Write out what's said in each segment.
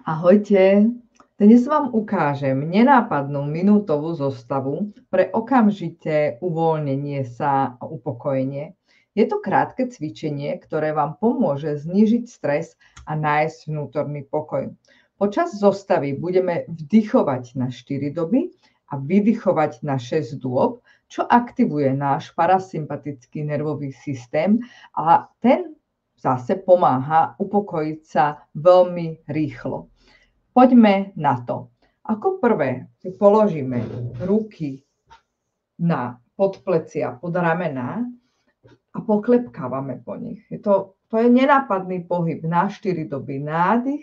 Ahojte, dnes vám ukážem nenápadnú minútovú zostavu pre okamžité uvoľnenie sa a upokojenie. Je to krátke cvičenie, ktoré vám pomôže znížiť stres a nájsť vnútorný pokoj. Počas zostavy budeme vdychovať na 4 doby a vydychovať na 6 dôb, čo aktivuje náš parasympatický nervový systém a ten zase pomáha upokojiť sa veľmi rýchlo. Poďme na to. Ako prvé si položíme ruky na podplecia, pod ramená a poklepkávame po nich. To je nenápadný pohyb na 4 doby nádych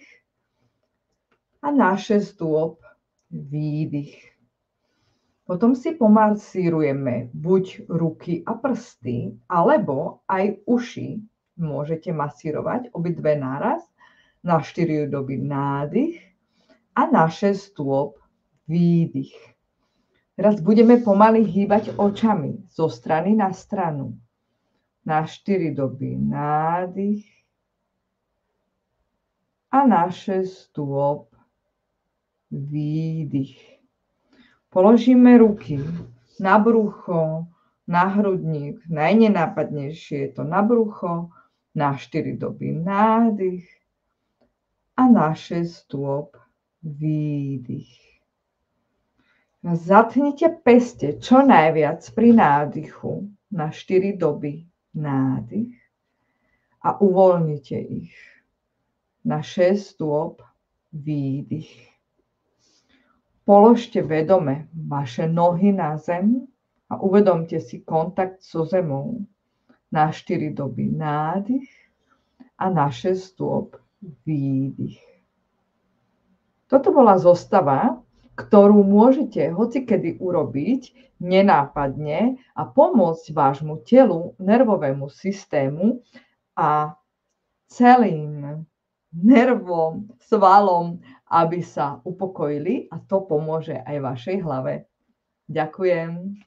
a na 6 dôb výdych. Potom si pomasírujeme buď ruky a prsty, alebo aj uši. Môžete masírovať obidve naraz na 4 doby nádych a na 6 dôb výdych. Teraz budeme pomaly hýbať očami zo strany na stranu. Na 4 doby nádych a na 6 dôb výdych. Položíme ruky na brucho, na hrudník. Najnenápadnejšie je to na brucho, na 4 doby nádych a na 6 dôb výdych. Zatnite peste čo najviac pri nádychu na 4 doby nádych a uvoľnite ich na 6 dôb výdych. Položte vedome vaše nohy na zem a uvedomte si kontakt so zemou na 4 doby nádych a na 6 dôb výdych. Toto bola zostava, ktorú môžete hocikedy urobiť nenápadne a pomôcť vášmu telu, nervovému systému a celým nervom, svalom, aby sa upokojili a to pomôže aj vašej hlave. Ďakujem.